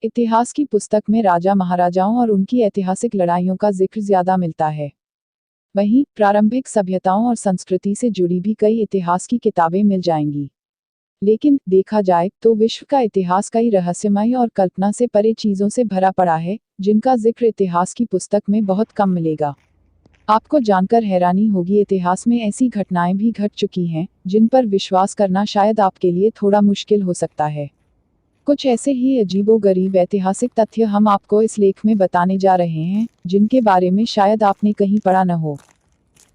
इतिहास की पुस्तक में राजा महाराजाओं और उनकी ऐतिहासिक लड़ाइयों का जिक्र ज्यादा मिलता है। वहीं प्रारंभिक सभ्यताओं और संस्कृति से जुड़ी भी कई इतिहास की किताबें मिल जाएंगी। लेकिन देखा जाए तो विश्व का इतिहास कई रहस्यमय और कल्पना से परे चीजों से भरा पड़ा है, जिनका जिक्र इतिहास की पुस्तक में बहुत कम मिलेगा। आपको जानकर हैरानी होगी, इतिहास में ऐसी घटनाएं भी घट चुकी हैं जिन पर विश्वास करना शायद आपके लिए थोड़ा मुश्किल हो सकता है। कुछ ऐसे ही अजीबोगरीब ऐतिहासिक तथ्य हम आपको इस लेख में बताने जा रहे हैं, जिनके बारे में शायद आपने कहीं पढ़ा न हो।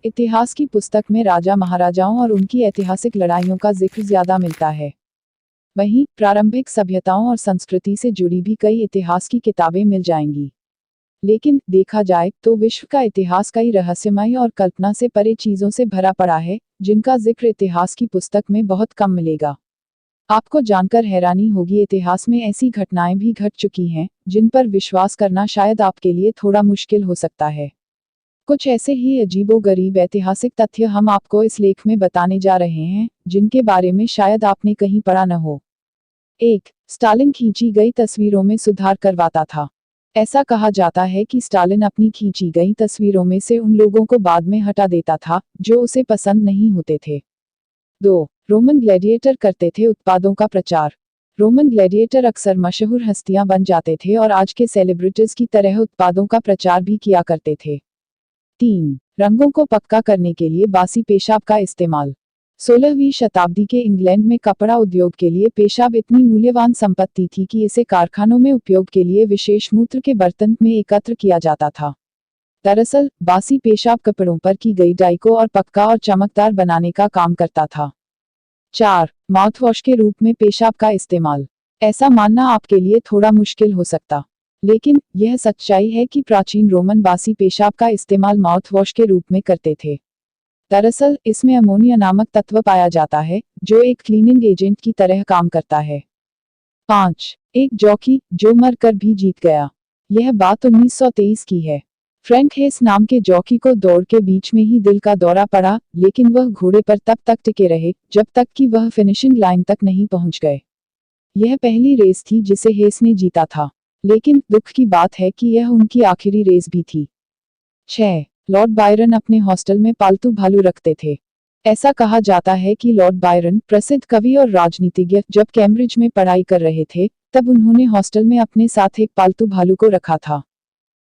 इतिहास की पुस्तक में राजा महाराजाओं और उनकी ऐतिहासिक लड़ाइयों का जिक्र ज्यादा मिलता है। वहीं प्रारंभिक सभ्यताओं और संस्कृति से जुड़ी भी कई इतिहास की किताबें मिल जाएंगी। लेकिन देखा जाए तो विश्व का इतिहास कई रहस्यमय और कल्पना से परे चीजों से भरा पड़ा है, जिनका जिक्र इतिहास की पुस्तक में बहुत कम मिलेगा। आपको जानकर हैरानी होगी, इतिहास में ऐसी घटनाएं भी घट चुकी हैं जिन पर विश्वास करना शायद आपके लिए थोड़ा मुश्किल हो सकता है। कुछ ऐसे ही अजीबोगरीब ऐतिहासिक तथ्य हम आपको इस लेख में बताने जा रहे हैं, जिनके बारे में शायद आपने कहीं पढ़ा न हो। 1. स्टालिन खींची गई तस्वीरों में सुधार करवाता था। ऐसा कहा जाता है कि स्टालिन अपनी खींची गई तस्वीरों में से उन लोगों को बाद में हटा देता था जो उसे पसंद नहीं होते थे। 2. रोमन ग्लैडिएटर करते थे उत्पादों का प्रचार। रोमन ग्लैडिएटर अक्सर मशहूर हस्तियां बन जाते थे और आज के सेलिब्रिटीज की तरह उत्पादों का प्रचार भी किया करते थे। 3. रंगों को पक्का करने के लिए बासी पेशाब का इस्तेमाल। 16वीं शताब्दी के इंग्लैंड में कपड़ा उद्योग के लिए पेशाब इतनी मूल्यवान संपत्ति थी कि इसे कारखानों में उपयोग के लिए विशेष मूत्र के बर्तन में एकत्र किया जाता था। दरअसल बासी पेशाब कपड़ों पर की गई डाई को और पक्का और चमकदार बनाने का काम करता था। 4. माउथवॉश के रूप में पेशाब का इस्तेमाल। ऐसा मानना आपके लिए थोड़ा मुश्किल हो सकता, लेकिन यह सच्चाई है कि प्राचीन रोमन बासी पेशाब का इस्तेमाल माउथवॉश के रूप में करते थे। दरअसल इसमें अमोनिया नामक तत्व पाया जाता है जो एक क्लीनिंग एजेंट की तरह काम करता है। 5. एक जॉकी जो मरकर भी जीत गया। यह बात 1923 की है। फ्रैंक हेस नाम के जॉकी को दौड़ के बीच में ही दिल का दौरा पड़ा, लेकिन वह घोड़े पर तब तक टिके रहे जब तक कि वह फिनिशिंग लाइन तक नहीं पहुंच गए। यह पहली रेस थी जिसे हेस ने जीता था, लेकिन दुख की बात है कि यह उनकी आखिरी रेस भी थी। 6. लॉर्ड बायरन अपने हॉस्टल में पालतू भालू रखते थे। ऐसा कहा जाता है कि लॉर्ड बायरन, प्रसिद्ध कवि और राजनीतिज्ञ, जब कैम्ब्रिज में पढ़ाई कर रहे थे तब उन्होंने हॉस्टल में अपने साथ एक पालतू भालू को रखा था।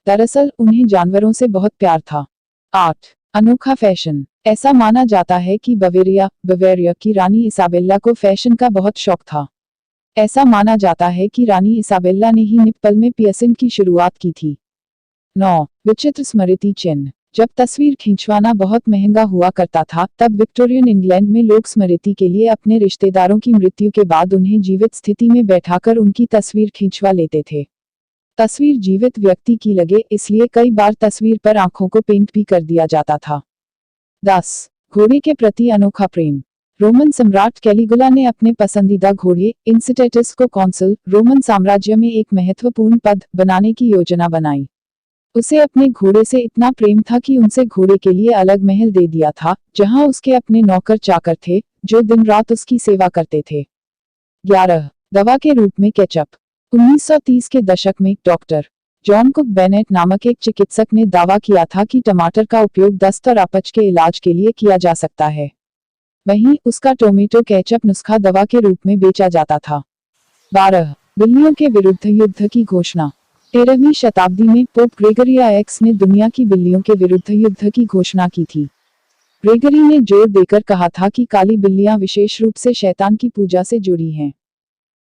दरअसल उन्हें जानवरों से बहुत प्यार था। 8. अनोखा फैशन। ऐसा माना जाता है कि बवेरिया की रानी इसाबेला को फैशन का बहुत शौक था। ऐसा माना जाता है कि रानी इसाबेला ने ही निप्पल में पियर्सिंग की शुरुआत की थी। 9. विचित्र स्मृति चिन्ह। जब तस्वीर खिंचवाना बहुत महंगा हुआ करता था तब विक्टोरियन इंग्लैंड में लोग स्मृति के लिए अपने रिश्तेदारों की मृत्यु के बाद उन्हें जीवित स्थिति में बैठाकर उनकी तस्वीर खिंचवा लेते थे। तस्वीर जीवित व्यक्ति की लगे इसलिए कई बार तस्वीर पर आंखों को पेंट भी कर दिया जाता था। 10. घोड़े के प्रति अनोखा प्रेम। रोमन सम्राट कैलिगुला ने अपने पसंदीदा घोड़े इंसिटेटस को कॉन्सल रोमन साम्राज्य में एक महत्वपूर्ण पद बनाने की योजना बनाई। उसे अपने घोड़े से इतना प्रेम था कि उनसे घोड़े के लिए अलग महल दे दिया था, जहां उसके अपने नौकर चाकर थे जो दिन रात उसकी सेवा करते थे। 11. दवा के रूप में केचप। 1930 के दशक में डॉक्टर जॉन कुक बेनेट नामक एक चिकित्सक ने दावा किया था कि टमाटर का उपयोग दस्त और अपच के इलाज के लिए किया जा सकता है। वहीं उसका टोमेटो केचप नुस्खा दवा के रूप में बेचा जाता था। 12. बिल्लियों के विरुद्ध युद्ध की घोषणा। 13वीं शताब्दी में पोप ग्रेगरी एक्स ने दुनिया की बिल्लियों के विरुद्ध युद्ध की घोषणा की थी। ग्रेगरी ने जोर देकर कहा था कि काली बिल्लियां विशेष रूप से शैतान की पूजा से जुड़ी हैं।